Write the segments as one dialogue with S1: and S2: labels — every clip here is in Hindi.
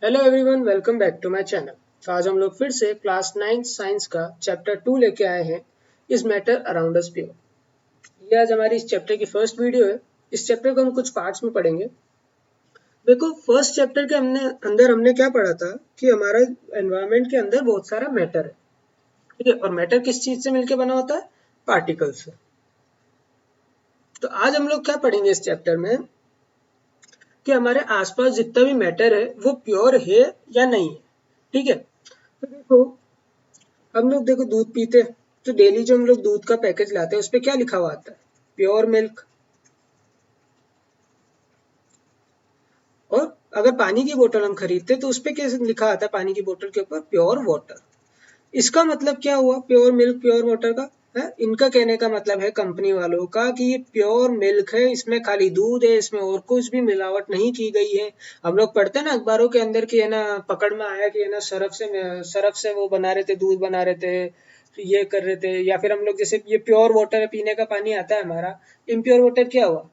S1: Hello everyone, welcome back to my channel. तो आज हम लोग फिर से क्लास 9 साइंस का चैप्टर 2 लेके आए हैं, इस मैटर अराउंड अस प्योर। ये आज हमारी इस चैप्टर की फर्स्ट वीडियो है। इस चैप्टर को हम कुछ पार्ट्स में पढ़ेंगे। देखो, फर्स्ट चैप्टर के हमने क्या पढ़ा था कि हमारा एनवायरनमेंट के अंदर बहुत सारा मैटर है, ठीक है। और मैटर किस चीज से मिलकर बना होता है? पार्टिकल से। तो आज हम लोग क्या पढ़ेंगे इस चैप्टर में कि हमारे आसपास जितना भी मैटर है वो प्योर है या नहीं है, ठीक है। तो देखो, हम लोग दूध पीते हैं, तो डेली जो हम लोग दूध का पैकेज लाते हैं उस पे क्या लिखा हुआ आता है? Pure milk. और अगर पानी की बोतल हम खरीदते तो उस पे कैसे लिखा आता है? पानी की बोतल के ऊपर प्योर वाटर। इसका मतलब क्या हुआ प्योर मिल्क प्योर वाटर का? है इनका कहने का मतलब है कंपनी वालों का कि ये प्योर मिल्क है, इसमें खाली दूध है, इसमें और कुछ भी मिलावट नहीं की गई है। हम लोग पढ़ते हैं ना अखबारों के अंदर कि है ना, पकड़ में आया कि है ना सरफ से वो बना रहे थे, दूध बना रहे थे, ये कर रहे थे। या फिर हम लोग जैसे ये प्योर वाटर पीने का पानी आता है हमारा, इम्प्योर वाटर क्या हुआ?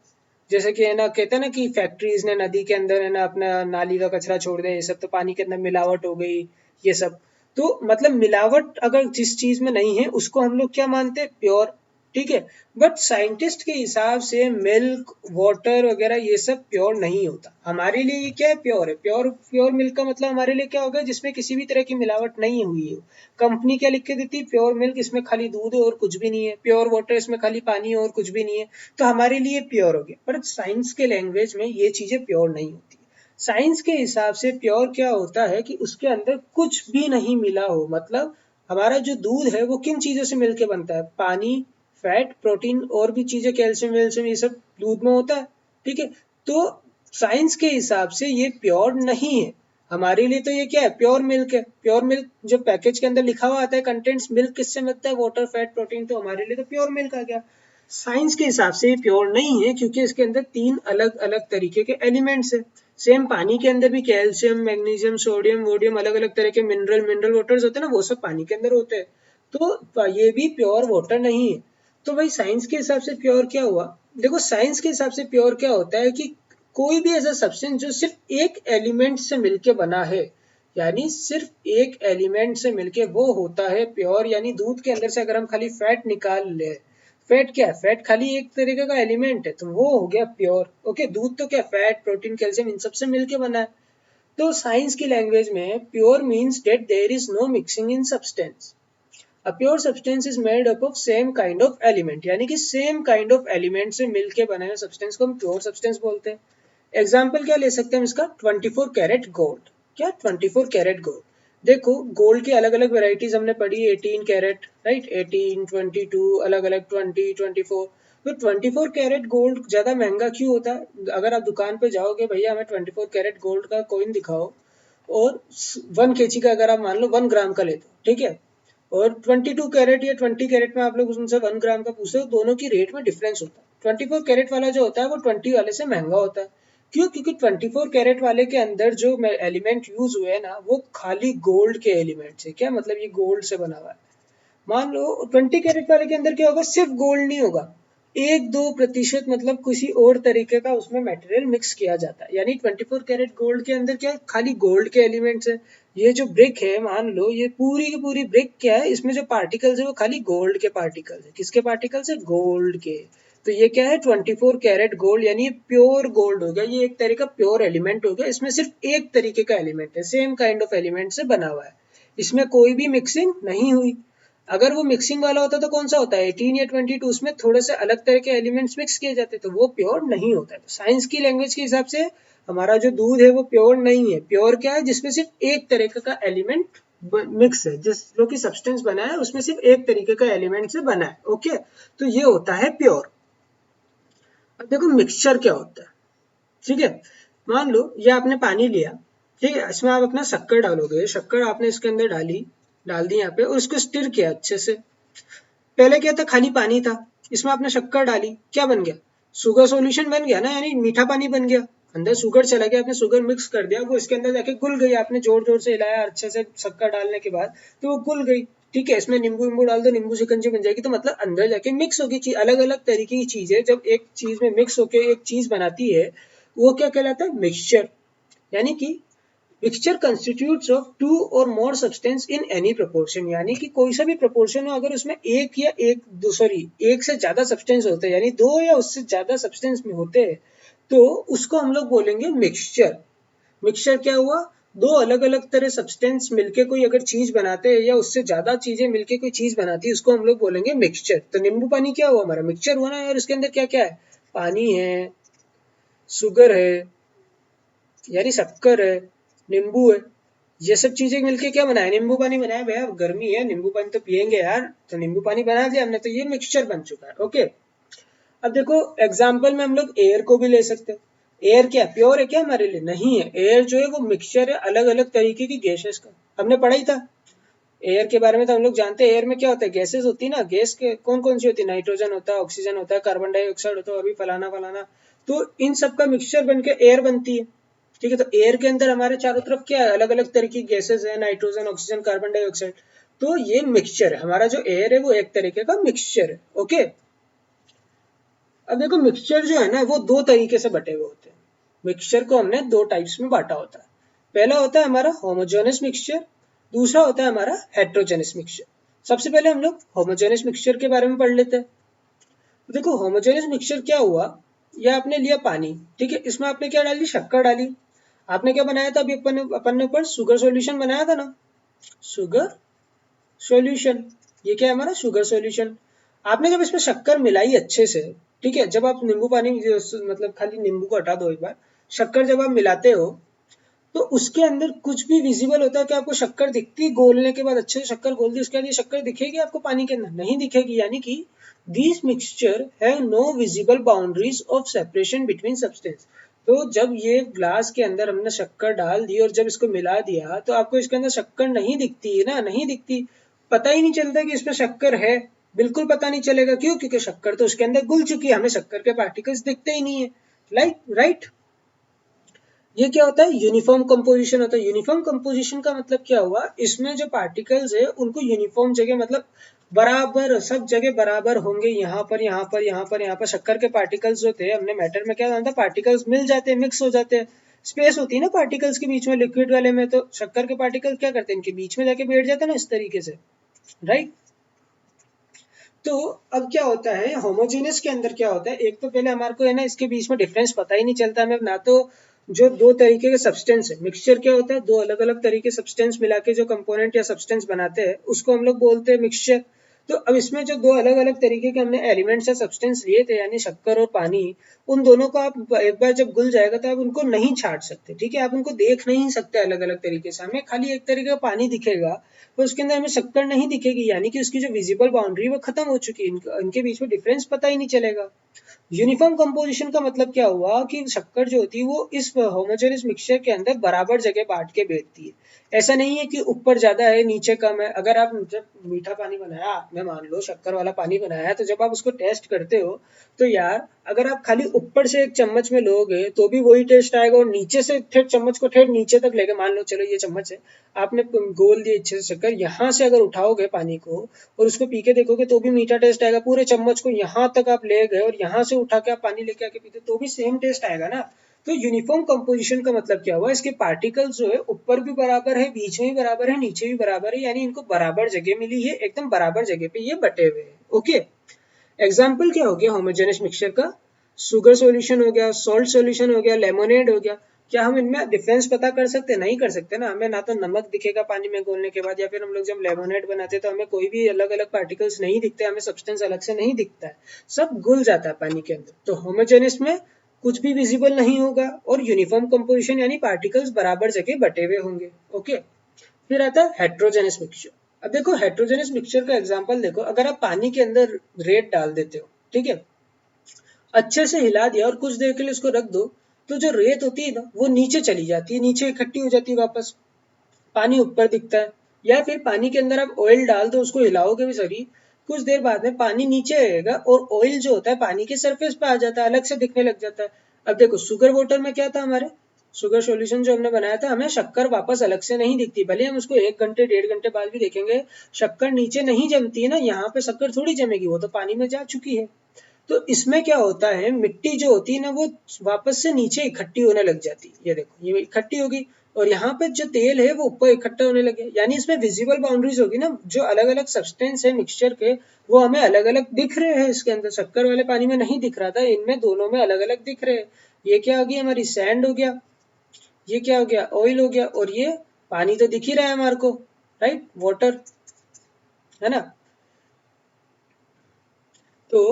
S1: जैसे कि है ना, कहते हैं ना कि फैक्ट्रीज ने नदी के अंदर है ना अपना नाली का कचरा छोड़ दिया, ये सब तो पानी के अंदर मिलावट हो गई, ये सब। तो मतलब मिलावट अगर जिस चीज में नहीं है उसको हम लोग क्या मानते हैं? प्योर, ठीक है। बट साइंटिस्ट के हिसाब से मिल्क वाटर वगैरह ये सब प्योर नहीं होता। हमारे लिए ये क्या है? प्योर है। प्योर प्योर मिल्क का मतलब हमारे लिए क्या होगा? जिसमें किसी भी तरह की मिलावट नहीं हुई है। कंपनी क्या लिख के देती है? प्योर मिल्क, इसमें खाली दूध है और कुछ भी नहीं है। प्योर वाटर, इसमें खाली पानी है और कुछ भी नहीं है। तो हमारे लिए प्योर हो गया। पर साइंस के लैंग्वेज में ये चीजें प्योर नहीं होती। साइंस के हिसाब से प्योर क्या होता है कि उसके अंदर कुछ भी नहीं मिला हो। मतलब हमारा जो दूध है वो किन चीजों से मिलके बनता है? पानी, फैट, प्रोटीन और भी चीजें, कैल्शियम वेल्शियम, ये सब दूध में होता है, ठीक है। तो साइंस के हिसाब से ये प्योर नहीं है। हमारे लिए तो ये क्या है? प्योर मिल्क है। प्योर मिल्क जो पैकेज के अंदर लिखा हुआ आता है कंटेंट्स मिल्क किससे मिलता है? Water, fat, protein. तो हमारे लिए तो प्योर मिल्क आ गया। साइंस के हिसाब से ये प्योर नहीं है क्योंकि इसके अंदर 3 अलग अलग तरीके के एलिमेंट्स है। सेम पानी के अंदर भी कैल्शियम, मैग्नीशियम, सोडियम, वोडियम, अलग अलग तरह के मिनरल वाटर्स होते हैं ना, वो सब पानी के अंदर होते हैं। तो ये भी प्योर वाटर नहीं है। तो भाई साइंस के हिसाब से प्योर क्या हुआ? देखो, साइंस के हिसाब से प्योर क्या होता है कि कोई भी ऐसा सब्सटेंस जो सिर्फ एक एलिमेंट से मिलके बना है, यानी सिर्फ एक एलिमेंट से मिलके वो होता है प्योर। यानी दूध के अंदर से अगर हम खाली फैट निकाल ले, फैट क्या है? फैट खाली एक तरीके का एलिमेंट है, तो वो हो गया प्योर। ओके, दूध तो क्या? फैट, प्रोटीन, कैल्शियम, इन सब से मिलके बना है। तो साइंस की लैंग्वेज में pure means that there is no mixing in substance. A pure substance is made up of same kind of element, यानी कि सेम काइंड ऑफ एलिमेंट से मिलके बने हुए सब्सटेंस को हम प्योर सब्सटेंस बोलते हैं। एग्जाम्पल क्या ले सकते हैं हम इसका? 24 कैरेट गोल्ड। क्या? 24 कैरेट गोल्ड। देखो, गोल्ड की अलग अलग वेराइटीज हमने पढ़ी। 18 कैरेट, राइट, 18, 22, अलग अलग 20, 24। तो 24 कैरेट गोल्ड ज्यादा महंगा क्यों होता है? अगर आप दुकान पे जाओगे, भैया हमें 24 कैरेट गोल्ड का कॉइन दिखाओ, और 1 kg का अगर आप मान लो 1 ग्राम का लेते हो, ठीक है, और 22 कैरेट या 20 कैरेट में आप लोग उनसे 1 ग्राम का पूछते हो, दोनों की रेट में डिफरेंस होता है। 24 कैरेट वाला जो होता है वो 20 वाले से महंगा होता है। क्यों? क्योंकि 24 कैरेट वाले के अंदर जो एलिमेंट यूज हुए हैं ना, वो खाली गोल्ड के एलिमेंट है। क्या मतलब? ये गोल्ड से बना हुआ है। मान लो 20 कैरेट वाले के अंदर क्या होगा? सिर्फ गोल्ड नहीं होगा, 1-2% मतलब किसी और तरीके का उसमें मटेरियल मिक्स किया जाता है। यानी 24 कैरेट गोल्ड के अंदर क्या है? खाली गोल्ड के एलिमेंट्स है। ये जो ब्रिक है, मान लो ये पूरी की पूरी ब्रिक क्या है? इसमें जो पार्टिकल्स है वो खाली गोल्ड के पार्टिकल्स है। किसके पार्टिकल्स है? गोल्ड के। तो ये क्या है? 24 कैरेट गोल्ड, यानी प्योर गोल्ड हो गया। ये एक तरह का प्योर एलिमेंट हो गया। इसमें सिर्फ एक तरीके का एलिमेंट है, सेम काइंड ऑफ एलिमेंट से बना हुआ है, इसमें कोई भी मिक्सिंग नहीं हुई। अगर वो मिक्सिंग वाला होता तो कौन सा होता है? 18 या 22, उसमें थोड़े से अलग तरह के एलिमेंट्स मिक्स किए जाते, तो वो प्योर नहीं होता है। तो साइंस की लैंग्वेज के हिसाब से हमारा जो दूध है वो प्योर नहीं है। प्योर क्या है? जिसमें सिर्फ एक तरीके का एलिमेंट मिक्स है, जिस जो कि सब्सटेंस बना है उसमें सिर्फ एक तरीके का एलिमेंट से बना है। ओके, तो ये होता है प्योर। अब देखो मिक्सचर क्या होता है, ठीक है। मान लो ये आपने पानी लिया, ठीक है, इसमें आप अपना शक्कर डालोगे, शक्कर आपने इसके अंदर डाल दी यहाँ पे, और उसको स्टिर किया अच्छे से। पहले क्या था? खाली पानी था, इसमें आपने शक्कर डाली, क्या बन गया? शुगर सॉल्यूशन बन गया ना, यानी मीठा पानी बन गया। अंदर शुगर चला गया, आपने शुगर मिक्स कर दिया, वो इसके अंदर जाके घुल गई। आपने जोर जोर से हिलाया अच्छे से शक्कर डालने के बाद, तो वो घुल गई, ठीक है। इसमें नींबू वींबू डाल दो, नींबू शिकंजी बन जाएगी। तो मतलब अंदर जाके मिक्स होगी चीज। अलग अलग तरीके की चीजें जब एक चीज में मिक्स होके एक चीज बनाती है, वो क्या कहलाता है? मिक्सचर। यानी कि मिक्सचर कंस्टिट्यूट्स ऑफ 2 और more substance in any proportion, यानी कि कोई सा भी प्रोपोर्शन हो, अगर उसमें एक से ज्यादा सब्सटेंस होते हैं, यानी 2 या उससे ज्यादा सब्सटेंस में होते हैं, तो उसको हम लोग बोलेंगे मिक्सचर। मिक्सचर क्या हुआ? दो अलग अलग तरह सब्सटेंस मिलके कोई अगर चीज बनाते हैं या उससे ज्यादा चीजें मिलके कोई चीज बनाती है, उसको हम लोग बोलेंगे मिक्सचर। तो नींबू पानी क्या हुआ? हमारा मिक्सचर हुआ ना यार। उसके अंदर क्या क्या है? पानी है, शुगर है यानी शक्कर है, नींबू है, ये सब चीजें मिलके क्या बनाया? नींबू पानी बनाया। भैया गर्मी है, नींबू पानी तो पियेंगे यार, तो नींबू पानी बना दिया हमने, तो ये मिक्सचर बन चुका है। ओके, अब देखो एग्जाम्पल में हम लोग एयर को भी ले सकते हैं। एयर क्या प्योर है क्या हमारे लिए? नहीं है। एयर जो है वो मिक्सचर है अलग अलग तरीके की गैसेस का। हमने पढ़ा ही था एयर के बारे में, तो हम लोग जानते हैं एयर में क्या होता है, गैसेस होती है ना। गैस के कौन कौन सी होती है? नाइट्रोजन होता है, ऑक्सीजन होता है, कार्बन डाइऑक्साइड होता है, और भी फलाना फलाना। तो इन सब का मिक्सचर बनके एयर बनती है। ठीक है, तो एयर के अंदर हमारे चारों तरफ क्या है? अलग अलग तरह की गैसेस है, नाइट्रोजन, ऑक्सीजन, कार्बन डाइऑक्साइड। तो ये मिक्सचर है हमारा। जो एयर है वो एक तरीके का मिक्सचर है। ओके, अब देखो मिक्सचर जो है ना वो दो तरीके से बटे हुए होते हैं। मिक्सचर को हमने दो टाइप्स में बांटा होता है। पहला होता है हमारा होमोजेनस मिक्सचर, दूसरा होता है हमारा हेट्रोजेनस मिक्सचर। सबसे पहले हम लोग होमोजेनस मिक्सचर के बारे में पढ़ लेते हैं। तो देखो होमोजेनस मिक्सचर क्या हुआ, या आपने लिया पानी, ठीक है, इसमें आपने क्या डाली? शक्कर डाली। आपने क्या बनाया था? अभी अपन ने ऊपर शुगर सॉल्यूशन बनाया था ना, शुगर सॉल्यूशन। ये क्या है हमारा? Sugar solution. आपने जब इसमें शक्कर मिलाई अच्छे से, ठीक है, जब आप नींबू पानी मतलब खाली नींबू को हटा दो एक बार, शक्कर जब आप मिलाते हो तो उसके अंदर कुछ भी विजिबल होता है कि आपको शक्कर दिखती है? गोलने के बाद अच्छे से शक्कर गोल दी, उसके बाद ये शक्कर दिखेगी आपको पानी के अंदर? नहीं दिखेगी। यानी कि this mixture have no visible boundaries of separation between substance. तो जब ये ग्लास के अंदर हमने शक्कर डाल दी और जब इसको मिला दिया, तो आपको इसके अंदर शक्कर नहीं दिखती है ना, नहीं दिखती। पता ही नहीं चलता कि इसमें शक्कर है, बिल्कुल पता नहीं चलेगा। क्यों? क्योंकि शक्कर तो उसके अंदर घुल चुकी है, हमें शक्कर के पार्टिकल्स दिखते ही नहीं है। राइट। ये क्या होता है? यूनिफॉर्म कंपोजिशन होता है। यूनिफॉर्म कंपोजिशन का मतलब क्या हुआ? इसमें जो पार्टिकल्स है उनको यूनिफॉर्म जगह, मतलब बराबर सब जगह बराबर होंगे। यहाँ पर, यहाँ पर, यहाँ पर, यहाँ पर शक्कर के पार्टिकल्स जो थे, हमने मैटर में क्या जाना था, पार्टिकल्स मिल जाते हैं, मिक्स हो जाते हैं। स्पेस होती है ना पार्टिकल्स के बीच में, लिक्विड वाले में। तो शक्कर के पार्टिकल क्या करते हैं? इनके बीच में जाके बैठ जाते हैं ना, इस तरीके से। राइट। तो अब क्या होता है होमोजेनस के अंदर? क्या होता है, एक तो पहले हमारे को है ना इसके बीच में डिफरेंस पता ही नहीं चलता हमें ना। तो जो दो तरीके के सब्सटेंस है, मिक्सचर क्या होता है? दो अलग अलग तरीके सब्सटेंस मिला के जो कंपोनेंट या सब्सटेंस बनाते हैं उसको हम लोग बोलते हैं मिक्सचर। तो अब इसमें जो दो अलग अलग तरीके के हमने एलिमेंट्स या सब्सटेंस लिए थे, यानी शक्कर और पानी, उन दोनों को आप एक बार जब घुल जाएगा तो आप उनको नहीं छाट सकते। ठीक है, आप उनको देख नहीं सकते अलग अलग तरीके से। हमें खाली एक तरीके का पानी दिखेगा, तो उसके अंदर हमें शक्कर नहीं दिखेगी, यानी कि उसकी जो विजिबल बाउंड्री वो खत्म हो चुकी है। इनके बीच में डिफरेंस पता ही नहीं चलेगा। यूनिफॉर्म कंपोजिशन का मतलब क्या हुआ कि शक्कर जो होती है वो इस होमोजेनस मिक्सचर के अंदर बराबर जगह बांट के बैठती है। ऐसा नहीं है कि ऊपर ज्यादा है नीचे कम है। अगर आप जब मीठा पानी बनाया आपने, मान लो शक्कर वाला पानी बनाया, तो जब आप उसको टेस्ट करते हो तो यार अगर आप खाली ऊपर से एक चम्मच में लोगे तो भी वही टेस्ट आएगा, और नीचे से ठेठ चम्मच को ठेठ नीचे तक लेके, मान लो चलो ये चम्मच है, आपने गोल दिए अच्छे से शक्कर, यहाँ से अगर उठाओगे पानी को और उसको पी के देखोगे तो भी मीठा टेस्ट आएगा। पूरे चम्मच को यहाँ तक आप ले गए और यहाँ से उठा के आप पानी लेके आके पीते तो भी सेम टेस्ट आएगा ना। तो यूनिफॉर्म कंपोजिशन का मतलब क्या हुआ? इसके पार्टिकल्स जो है ऊपर भी बराबर है, बीच में भी बराबर है, नीचे भी बराबर है, यानी इनको बराबर जगह मिली है, एकदम बराबर जगह पे ये बटे हुए हैं। ओके, एग्जाम्पल क्या हो गया होमोजेनस मिक्सचर का? शुगर सॉल्यूशन हो गया, सॉल्ट सॉल्यूशन हो गया, लेमोनेड हो गया। क्या हम इनमें डिफरेंस पता कर सकते हैं? नहीं कर सकते ना। हमें ना तो नमक दिखेगा पानी में घोलने के बाद, या फिर हम लोग जब लेमोनेड बनाते हैं तो हमें कोई भी अलग अलग पार्टिकल्स नहीं दिखते, हमें सब्सटेंस अलग से नहीं दिखता है, सब घुल जाता है पानी के अंदर। तो होमोजेनस में कुछ भी विजिबल नहीं होगा, और यूनिफॉर्म कंपोजिशन यानी पार्टिकल्स बराबर जगह बटे हुए होंगे। ओके, फिर आता है हेट्रोजेनस मिक्सचर। अब देखो हेट्रोजेनस मिक्सचर का एग्जांपल देखो, अगर आप पानी के अंदर रेत डाल देते हो, ठीक है, अच्छे से हिला दिया और कुछ देर के लिए उसको रख दो, तो जो रेत होती है ना वो नीचे चली जाती है, नीचे इकट्ठी हो जाती है वापस, पानी ऊपर दिखता है। या फिर पानी के अंदर आप ऑयल डाल दो, उसको हिलाओगे भी सही, कुछ देर बाद में पानी नीचे रहेगा और ऑयल जो होता है पानी के सरफेस पे आ जाता है, अलग से दिखने लग जाता है। अब देखो शुगर वाटर में क्या था, हमारे शुगर सॉल्यूशन जो हमने बनाया था, हमें शक्कर वापस अलग से नहीं दिखती, भले हम उसको 1 घंटे 1.5 घंटे बाद भी देखेंगे, शक्कर नीचे नहीं जमती है ना, यहाँ पे शक्कर थोड़ी जमेगी, वो तो पानी में जा चुकी है। तो इसमें क्या होता है, मिट्टी जो होती है ना वो वापस से नीचे इकट्ठी होने लग जाती है। ये देखो ये इकट्ठी होगी और यहाँ पे जो तेल है वो ऊपर इकट्ठा होने लगे, यानी इसमें विजिबल बाउंड्रीज होगी ना, जो अलग अलग सब्सटेंस है मिक्सचर के वो हमें अलग अलग दिख रहे हैं। इसके अंदर शक्कर वाले पानी में नहीं दिख रहा था, इनमें दोनों में अलग अलग दिख रहे हैं। ये क्या हो गया हमारी सैंड हो गया, ये क्या हो गया ऑयल हो गया, और ये पानी तो दिख ही रहा है हमारे को, राइट, वाटर, है ना। तो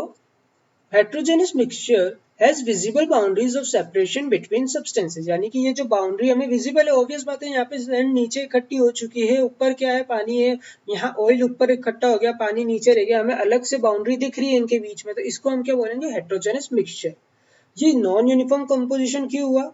S1: heterogeneous mixture has visible boundaries of separation between substances, यानी कि ये जो बाउंड्री हमें विजिबल है, ऑब्वियस बात है, यहाँ पे सैंड नीचे इकट्ठी हो चुकी है, ऊपर क्या है पानी है, यहाँ ऑयल ऊपर इकट्ठा हो गया, पानी नीचे रह गया, हमें अलग से बाउंड्री दिख रही है इनके बीच में, तो इसको हम क्या बोलेंगे, हेट्रोजेनस मिक्सचर। ये नॉन यूनिफॉर्म कंपोजिशन क्यों हुआ,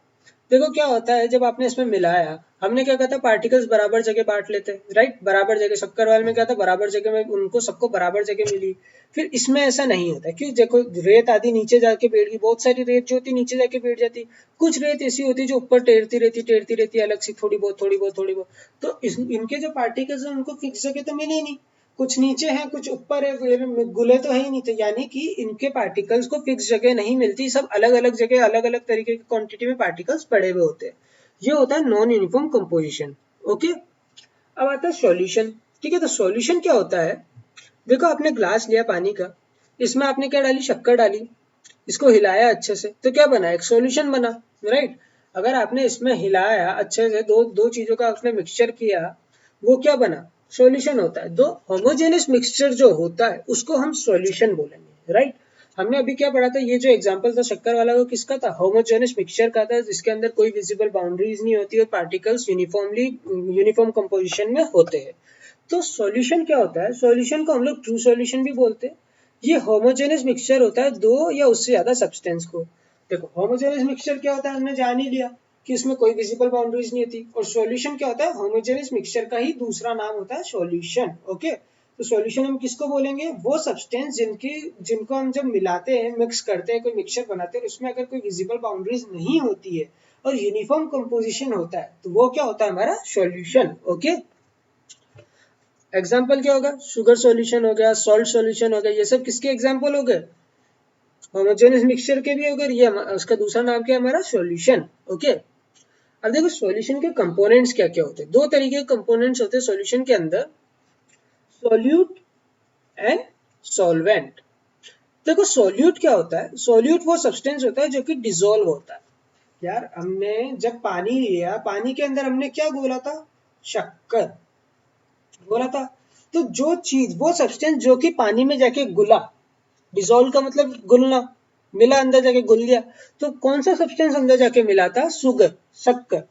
S1: देखो क्या होता है, जब आपने इसमें मिलाया, हमने क्या कहा था, पार्टिकल्स बराबर जगह बांट लेते हैं, राइट, बराबर जगह, शक्कर वाले में क्या था, बराबर जगह में उनको सबको बराबर जगह मिली। फिर इसमें ऐसा नहीं होता, क्यों, देखो रेत आदि नीचे जाके बैठ गई, बहुत सारी रेत जो होती नीचे जाके बैठ जाती, कुछ रेत ऐसी होती जो ऊपर टेरती रहती अलग सी, थोड़ी बहुत थोड़ी बहुत थोड़ी बहुत, तो इनके जो पार्टिकल्स हैं उनको फिक्स जगह तो मिली नहीं, कुछ नीचे है कुछ ऊपर है, गुले तो है ही नहीं, तो यानी कि इनके पार्टिकल्स को फिक्स जगह नहीं मिलती, सब अलग अलग जगह अलग अलग तरीके की क्वांटिटी में पार्टिकल्स पड़े हुए होते हैं। ये होता है नॉन यूनिफॉर्म कंपोजिशन। ओके, अब आता है सॉल्यूशन। ठीक है, तो सॉल्यूशन क्या होता है, देखो आपने ग्लास लिया पानी का, इसमें आपने क्या डाली, शक्कर डाली, इसको हिलाया अच्छे से, तो क्या बना, एक सॉल्यूशन बना, राइट। अगर आपने इसमें हिलाया अच्छे से, दो दो चीजों का आपने मिक्सचर किया, वो क्या बना, सॉल्यूशन होता है। दो होमोजेनियस मिक्सचर जो होता है उसको हम सॉल्यूशन बोलेंगे, राइट। हमने अभी क्या पढ़ा था, ये जो एग्जांपल था शक्कर वाला वो किसका था, होमोजेनियस मिक्सचर का था, जिसके अंदर कोई विजिबल बाउंड्रीज नहीं होती और पार्टिकल्स यूनिफॉर्म कंपोजिशन में होते हैं। तो सॉल्यूशन क्या होता है, सॉल्यूशन को हम लोग ट्रू सॉल्यूशन भी बोलते हैं। ये होमोजेनियस मिक्सचर होता है दो या उससे ज्यादा सब्सटेंस को। देखो होमोजेनियस मिक्सचर क्या होता है, हमने जान ही लिया कि इसमें कोई विजिबल बाउंड्रीज नहीं होती, और सॉल्यूशन क्या होता है, होमोजेनियस मिक्सचर का ही दूसरा नाम होता है सॉल्यूशन। ओके, तो सॉल्यूशन हम किसको बोलेंगे, वो सब्सटेंस जिनको हम जब मिलाते हैं, मिक्स करते हैं, कोई मिक्सचर बनाते हैं, उसमें अगर कोई विजिबल बाउंड्रीज नहीं होती है और यूनिफॉर्म कंपोजिशन होता है, तो वो क्या होता है, हमारा सॉल्यूशन। ओके, एग्जाम्पल क्या होगा, शुगर सॉल्यूशन हो गया, सॉल्ट सॉल्यूशन हो गया, ये सब किसके एग्जाम्पल हो गए, होमोजेनियस मिक्सचर के भी अगर ये उसका दूसरा नाम क्या है, हमारा सॉल्यूशन। ओके, अब देखो सॉल्यूशन के कंपोनेंट्स क्या क्या होते हैं, दो तरीके के कंपोनेंट्स होते हैं सॉल्यूशन के अंदर, सॉल्यूट एंड सॉल्वेंट। देखो सॉल्यूट क्या होता है, सॉल्यूट वो सब्सटेंस होता है जो कि डिसॉल्व होता है। यार हमने जब पानी लिया, पानी के अंदर हमने क्या घोला था, शक्कर घोला था, तो जो चीज वो सब्सटेंस जो कि पानी में जाके घुला, डिसॉल्व का मतलब घुलना, मिला अंदर जाके घुल गया, तो कौन सा सब्सटेंस अंदर जाके मिला था, शुगर, शक्कर।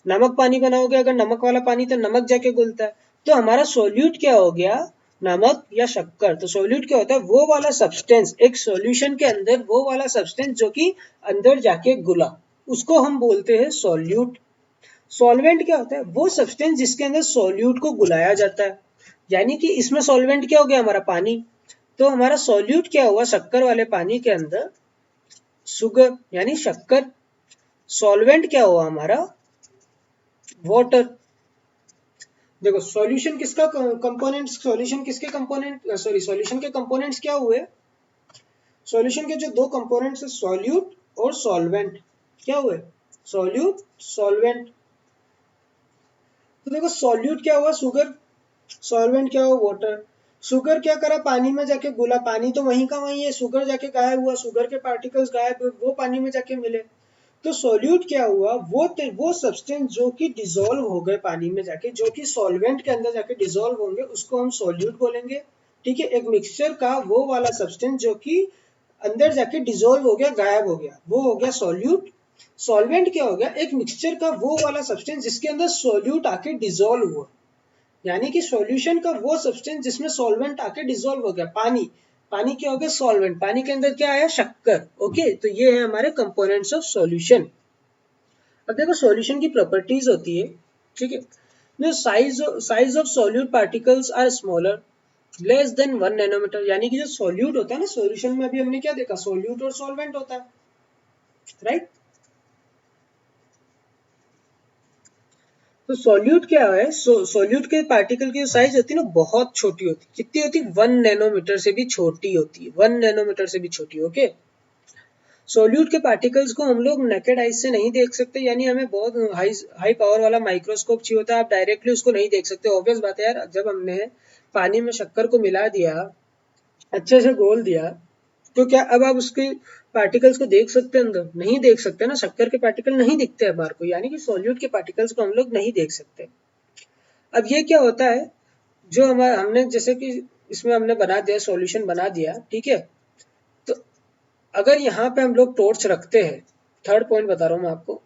S1: नमक पानी बनाओगे, अगर नमक वाला पानी, तो नमक जाके घुलता है, तो हमारा सोल्यूट क्या हो गया, नमक या शक्कर। तो सोल्यूट क्या होता है, वो वाला सब्सटेंस, एक सॉल्यूशन के अंदर वो वाला सब्सटेंस जो कि अंदर जाके घुला, उसको हम बोलते हैं सोल्यूट। सॉल्वेंट क्या होता है, वो सब्सटेंस जिसके अंदर सोल्यूट को घुलाया जाता है, यानी कि इसमें सॉल्वेंट क्या हो गया, हमारा पानी। तो हमारा सॉल्यूट क्या हुआ, शक्कर वाले पानी के अंदर शुगर यानी शक्कर, सॉल्वेंट क्या हुआ हमारा, वाटर। देखो सॉल्यूशन किसका कंपोनेंट, सॉल्यूशन किसके कंपोनेंट, सॉरी सॉल्यूशन के कंपोनेंट्स क्या हुए, सॉल्यूशन के जो दो कंपोनेंट्स है, सॉल्यूट और सॉल्वेंट, क्या हुए, सॉल्यूट सॉल्वेंट। तो देखो सॉल्यूट क्या हुआ, शुगर, सॉल्वेंट क्या हुआ, वाटर। शुगर क्या करा, पानी में जाके घुला, पानी तो वहीं का वहीं है, शुगर जाके गायब हुआ, शुगर के पार्टिकल्स गायब हुए, वो पानी में जाके मिले। तो सॉल्यूट क्या हुआ, वो सब्सटेंस जो कि डिसॉल्व हो गए पानी में जाके, जो कि सॉल्वेंट के अंदर जाके डिसॉल्व होंगे, उसको हम सॉल्यूट बोलेंगे। ठीक है, एक मिक्सचर का वो वाला सब्सटेंस जो कि अंदर जाके डिसॉल्व हो गया, गायब हो गया, वो हो गया सॉल्यूट। सॉल्वेंट क्या हो गया, एक मिक्सचर का वो वाला सब्सटेंस जिसके अंदर सॉल्यूट आके डिसॉल्व हुआ, यानी कि सॉल्यूशन का वो सब्सटेंस जिसमें सॉल्वेंट आके डिसॉल्व हो गया, पानी, पानी क्या हो गया, सॉल्वेंट, पानी के अंदर क्या आया, शक्कर। ओके, तो ये है हमारे कंपोनेंट्स ऑफ सॉल्यूशन। अब देखो सॉल्यूशन की प्रॉपर्टीज होती है, ठीक है, जो size of solute particles are smaller less than 1 nanometre, यानी कि जो सॉल्यूट होता है ना सॉल्यूशन में, अभी हमने क्या देखा, सॉल्यूट और सॉल्वेंट होता है, राइट। तो सॉल्यूट क्या है, सॉल्यूट के पार्टिकल की साइज होती है ना बहुत छोटी होती है, कितनी होती है 1 नैनोमीटर से भी छोटी होती है, 1 नैनोमीटर से भी छोटी। ओके, सॉल्यूट के पार्टिकल्स को हम लोग नेकेड आइज से नहीं देख सकते, यानी हमें बहुत हाई पावर वाला माइक्रोस्कोप चाहिए होता है, आप डायरेक्टली उसको नहीं देख सकते। ऑब्वियस बात है यार, जब हमने पानी में शक्कर को मिला दिया, अच्छे से घोल दिया, तो क्या अब आप उसके पार्टिकल्स को देख सकते हैं अंदर? नहीं देख सकते ना, शक्कर के पार्टिकल नहीं दिखते हमारे को, यानी कि सॉल्यूट के पार्टिकल्स को हम लोग नहीं देख सकते। अब ये क्या होता है, जो हमारा हमने जैसे कि इसमें हमने बना दिया, सॉल्यूशन बना दिया, ठीक है, तो अगर यहाँ पे हम लोग टॉर्च रखते हैं, थर्ड पॉइंट बता रहा हूँ मैं आपको,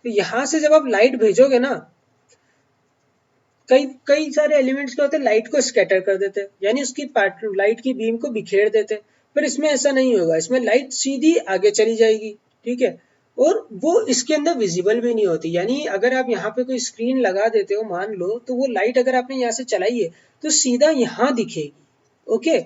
S1: तो यहाँ से जब आप लाइट भेजोगे ना, कई कई सारे एलिमेंट्स क्या होते हैं, लाइट को स्कैटर कर देते हैं, यानी उसकी लाइट की बीम को बिखेर देते हैं। पर इसमें ऐसा नहीं होगा, इसमें लाइट सीधी आगे चली जाएगी, ठीक है, और वो इसके अंदर विजिबल भी नहीं होती। यानी अगर आप यहाँ पे कोई स्क्रीन लगा देते हो मान लो, तो वो लाइट अगर आपने यहाँ से चलाई है तो सीधा यहाँ दिखेगी। ओके,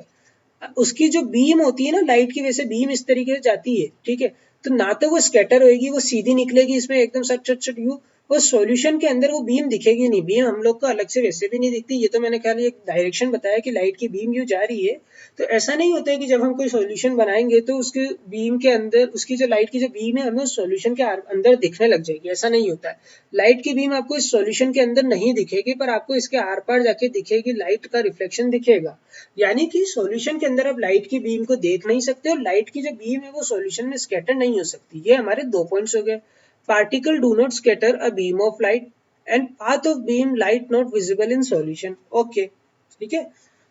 S1: उसकी जो बीम होती है ना लाइट की, वैसे बीम इस तरीके से जाती है, ठीक है, तो ना तो वो स्कैटर होएगी, वो सीधी निकलेगी इसमें एकदम सट सट सट यू, और सॉल्यूशन के अंदर वो बीम दिखेगी नहीं। बीम हम लोग को अलग से वैसे भी नहीं दिखती, ये तो मैंने ख्याल एक डायरेक्शन बताया कि लाइट की बीम यूँ जा रही है। तो ऐसा नहीं होता है कि जब हम कोई सॉल्यूशन बनाएंगे तो उसके बीम के अंदर, उसकी जो लाइट की जो बीम है हमें उस सॉल्यूशन के अंदर दिखने लग जाएगी, ऐसा नहीं होता है। लाइट की बीम आपको इस सॉल्यूशन के अंदर नहीं दिखेगी, पर आपको इसके आर पार जाके दिखेगी, लाइट का रिफ्लेक्शन दिखेगा। यानी कि सॉल्यूशन के अंदर आप लाइट की बीम को देख नहीं सकते, और लाइट की जो बीम है वो सॉल्यूशन में स्कैटर नहीं हो सकती। ये हमारे दो पॉइंट्स हो गए। Particle do not scatter a beam of light and path of beam light not visible in solution. Okay, ठीक है।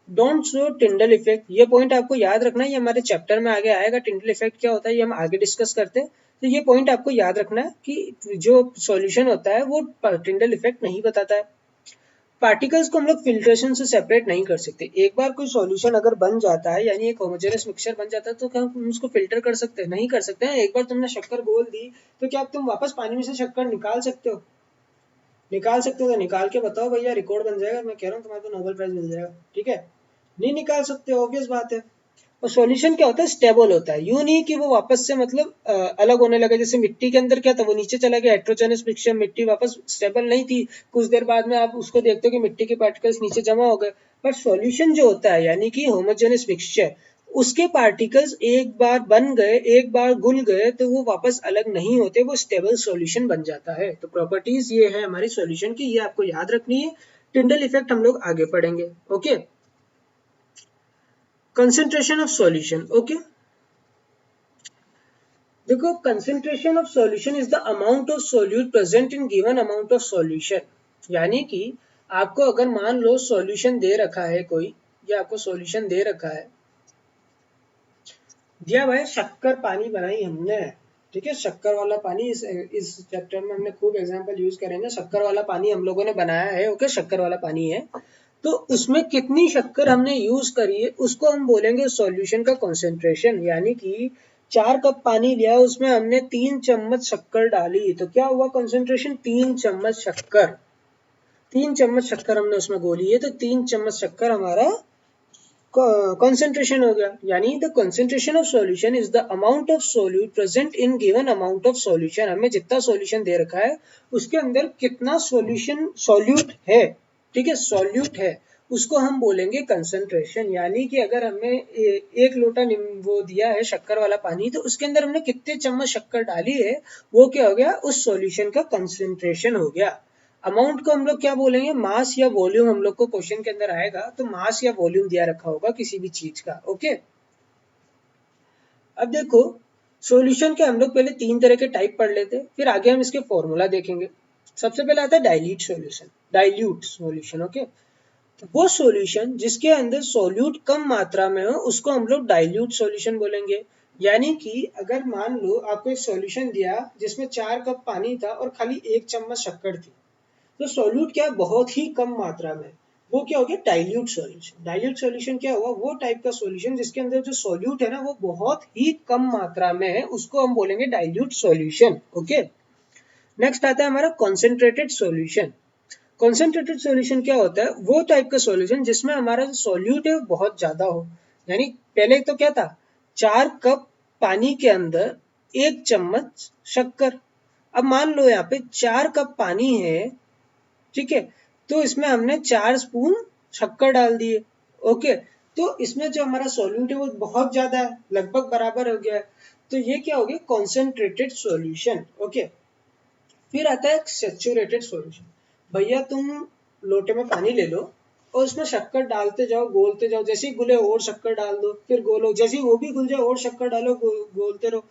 S1: डोंट शो टिंडल इफेक्ट, ये पॉइंट आपको याद रखना है, ये हमारे चैप्टर में आगे आएगा। टिंडल इफेक्ट क्या होता है ये हम आगे डिस्कस करते हैं, तो ये पॉइंट आपको याद रखना है कि जो सॉल्यूशन होता है वो टिंडल इफेक्ट नहीं बताता है। पार्टिकल्स को हम लोग फिल्ट्रेशन से सेपरेट नहीं कर सकते। एक बार कोई सॉल्यूशन अगर बन जाता है, यानी एक होमोजेनियस मिक्सचर बन जाता है, तो क्या हम उसको फिल्टर कर सकते हैं? नहीं कर सकते हैं। एक बार तुमने शक्कर घोल दी, तो क्या तुम वापस पानी में से शक्कर निकाल सकते हो? निकाल सकते हो तो निकाल के बताओ भैया, रिकॉर्ड बन जाएगा, मैं कह रहा हूँ तुम्हारे को नोबेल प्राइज मिल जाएगा, ठीक है। नहीं निकाल सकते, ऑब्वियस बात है। और सॉल्यूशन क्या होता है, स्टेबल होता है, यूं नहीं कि वो वापस से मतलब अलग होने लगे। जैसे मिट्टी के अंदर क्या था, वो नीचे चला गया, हेट्रोजेनस मिक्सचर, मिट्टी वापस स्टेबल नहीं थी, कुछ देर बाद में आप उसको देखते हो कि मिट्टी के पार्टिकल्स नीचे जमा हो गए। पर सॉल्यूशन जो होता है, यानी कि होमोजेनस मिक्सचर, उसके पार्टिकल्स एक बार बन गए, एक बार घुल गए, तो वो वापस अलग नहीं होते, वो स्टेबल सॉल्यूशन बन जाता है। तो प्रॉपर्टीज ये है हमारी सॉल्यूशन की, ये आपको याद रखनी है। टिंडल इफेक्ट हम लोग आगे पढ़ेंगे। Okay, concentration of solution. Okay, देखो, concentration of solution is the amount of solute present in given amount of solution. यानी कि आपको अगर मान लो सॉल्यूशन दे रखा है कोई, या आपको सॉल्यूशन दे रखा है, दिया भाई शक्कर पानी बनाई हमने, ठीक है, शक्कर वाला पानी, इस चैप्टर में हमने खूब एग्जांपल यूज करेंगे। शक्कर वाला पानी हम लोगों ने बनाया है, ओके, शक्कर वाला पानी है, तो उसमें कितनी शक्कर हमने यूज करी है उसको हम बोलेंगे सॉल्यूशन का कॉन्सेंट्रेशन। यानी कि 4 कप पानी लिया, उसमें हमने 3 चम्मच शक्कर डाली, तो क्या हुआ कॉन्सेंट्रेशन, 3 चम्मच शक्कर। 3 चम्मच शक्कर हमने उसमें घोली है, तो 3 चम्मच शक्कर हमारा concentration हो गया। यानी the concentration of solution is the amount of solute present in given amount of solution. हमें जितना सॉल्यूशन दे रखा है उसके अंदर कितना सॉल्यूशन सॉल्यूट है, ठीक है, सॉल्यूट है, उसको हम बोलेंगे कंसंट्रेशन। यानी कि अगर हमें एक लोटा वो दिया है शक्कर वाला पानी, तो उसके अंदर हमने कितने चम्मच शक्कर डाली है, वो क्या हो गया, उस सॉल्यूशन का कंसंट्रेशन हो गया। अमाउंट को हम लोग क्या बोलेंगे, मास या वॉल्यूम। हम लोग को क्वेश्चन के अंदर आएगा तो मास या वॉल्यूम दिया रखा होगा किसी भी चीज का। ओके, अब देखो, सॉल्यूशन के हम लोग पहले 3 तरह के टाइप पढ़ लेते, फिर आगे हम इसके फॉर्मूला देखेंगे। सबसे पहले आता है dilute solution. Dilute solution, okay, तो वो सॉल्यूशन जिसके अंदर सॉल्यूट कम मात्रा में हो उसको हम लोग डाइल्यूट सॉल्यूशन बोलेंगे। यानी कि अगर मान लो आपको एक सॉल्यूशन दिया जिसमें 4 कप पानी था और खाली 1 चम्मच शक्कर थी, तो सॉल्यूट क्या बहुत ही कम मात्रा में, वो क्या हो गया, डाइल्यूट सॉल्यूशन। डाइल्यूट सॉल्यूशन क्या हुआ, वो टाइप का सॉल्यूशन जिसके अंदर जो सॉल्यूट है ना वो बहुत ही कम मात्रा में है, उसको हम बोलेंगे डाइल्यूट सॉल्यूशन। ओके, नेक्स्ट आता है हमारा कॉन्सेंट्रेटेड सॉल्यूशन। कॉन्सेंट्रेटेड सॉल्यूशन क्या होता है, वो टाइप का सॉल्यूशन जिसमें हमारा जो सॉल्यूट है वो बहुत ज्यादा हो। यानी पहले तो क्या था, 4 कप पानी के अंदर 1 चम्मच शक्कर। अब मान लो यहाँ पे 4 कप पानी है ठीक है। तो इसमें हमने 4 स्पून शक्कर डाल दिए। ओके, तो इसमें जो हमारा सॉल्यूट है वो बहुत ज्यादा है, लगभग बराबर हो गया है। तो ये क्या हो गया, कॉन्सेंट्रेटेड सॉल्यूशन। ओके, फिर आता है सैचुरेटेड सॉल्यूशन। भैया तुम लोटे में पानी ले लो और उसमें शक्कर डालते जाओ, गोलते जाओ, जैसे ही घुले और शक्कर डाल दो, फिर गोलो, जैसे ही वो भी घुल जाए और शक्कर डालो, गोलते रहो।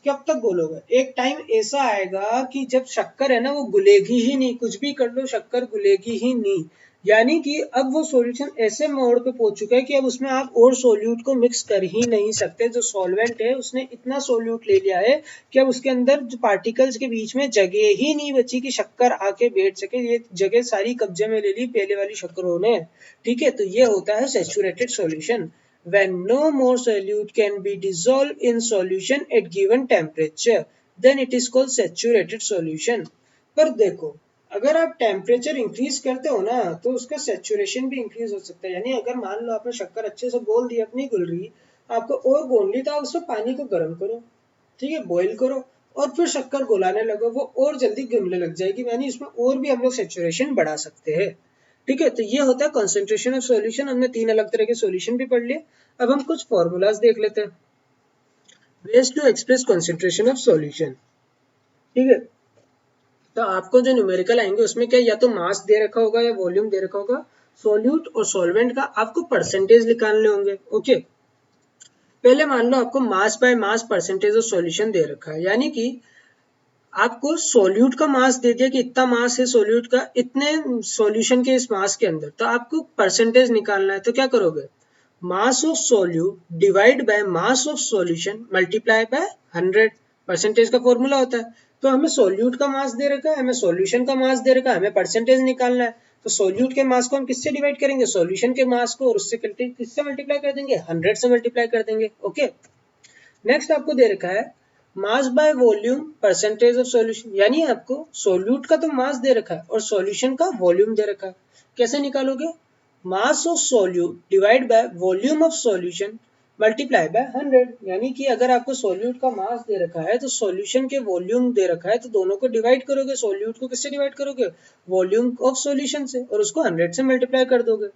S1: कब तक घोलोगे? एक टाइम ऐसा आएगा कि जब शक्कर है ना वो घुलेगी ही नहीं, कुछ भी कर लो शक्कर घुलेगी ही नहीं। यानी कि अब वो सॉल्यूशन ऐसे मोड़ पे पहुंच चुका है कि अब उसमें आप और सोल्यूट को मिक्स कर ही नहीं सकते। जो सॉल्वेंट है उसने इतना सोल्यूट ले लिया है कि अब उसके अंदर जो पार्टिकल्स के बीच में जगह ही नहीं बची कि शक्कर आके बैठ सके। ये जगह सारी कब्जे में ले ली पहले वाली शक्करों ने। ठीक है, तो ये होता है saturated solution. When no more solute can be dissolved in solution at given temperature, then it is called saturated solution. पर देखो, अगर आप टेम्परेचर इंक्रीज करते हो ना तो उसका सेचुरेशन भी इंक्रीज हो सकता है। यानी अगर मान लो आपने शक्कर अच्छे से घोल दी, अपनी घुल रही, आपको और घोलनी, तो आप उसमें पानी को गर्म करो, ठीक है, बॉईल करो, और फिर शक्कर घुलाने लगो, वो और जल्दी घुलने लग जाएगी। यानी इसमें और भी हम लोग सेचुरेशन बढ़ा सकते हैं। ठीक है, तो ये होता है कॉन्सेंट्रेशन ऑफ सॉल्यूशन। हमने 3 अलग तरह के सॉल्यूशन भी पढ़ लिए। अब हम कुछ फॉर्मूलाज देख लेते हैं, ways to express concentration of solution. ठीक है, तो आपको जो न्यूमेरिकल आएंगे उसमें क्या, या तो मास दे रखा होगा या वॉल्यूम दे रखा होगा। सॉल्यूट और सॉल्वेंट का आपको परसेंटेज निकालने होंगे। ओके, पहले मान लो आपको mass by mass percentage of solution दे रखा है, यानी कि आपको सोल्यूट का मास दे दिया कि इतना मास है सोल्यूट का इतने सॉल्यूशन के इस मास के अंदर, तो आपको परसेंटेज निकालना है। तो क्या करोगे, mass of solute divide by mass of solution multiply by 100। Percentage का फॉर्मूला होता है। तो हमें सोल्यूट का मास दे रखा है, हमें सॉल्यूशन का मास दे रखा है, हमें परसेंटेज निकालना है। तो सोल्यूट के मास को हम किससे डिवाइड करेंगे, सॉल्यूशन के मास को, और उससे किससे मल्टीप्लाई कर देंगे, 100 से मल्टीप्लाई कर देंगे। ओके, नेक्स्ट आपको दे रखा है mass by volume percentage of solution, यानी आपको सोल्यूट का तो मास दे रखा है और सॉल्यूशन का वॉल्यूम दे रखा है। कैसे निकालोगे, mass of solute divide by volume of solution multiply by 100। यानी कि अगर आपको सोल्यूट का मास दे रखा है तो सॉल्यूशन के वॉल्यूम दे रखा है, तो दोनों को डिवाइड करोगे। सोल्यूट को किससे डिवाइड करोगे, वॉल्यूम ऑफ सॉल्यूशन से, और उसको 100 से मल्टीप्लाई कर दोगे।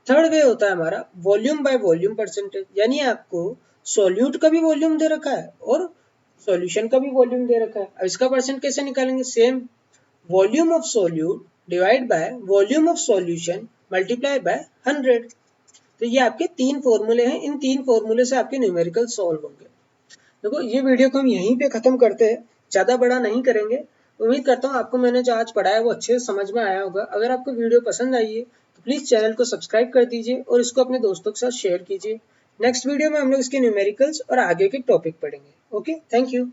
S1: थर्ड वे होता है हमारा वॉल्यूम बाय वॉल्यूम परसेंटेज, यानी आपको सॉल्यूट का भी वॉल्यूम दे रखा है और सॉल्यूशन का भी वॉल्यूम दे रखा है। अब इसका परसेंट कैसे निकालेंगे, same, volume of solute divide by volume of solution multiply by 100। तो ये आपके 3 फॉर्मूले हैं, इन 3 फॉर्मूले से आपके न्यूमेरिकल सॉल्व होंगे। देखो ये वीडियो को हम यहीं पे खत्म करते हैं, ज्यादा बड़ा नहीं करेंगे। उम्मीद करता हूँ आपको मैंने जो आज पढ़ाया वो अच्छे से समझ में आया होगा। अगर आपको वीडियो पसंद आई है तो प्लीज चैनल को सब्सक्राइब कर दीजिए और इसको अपने दोस्तों के साथ शेयर कीजिए। नेक्स्ट वीडियो में हम लोग इसके न्यूमेरिकल्स और आगे के टॉपिक पढ़ेंगे। Okay, thank you.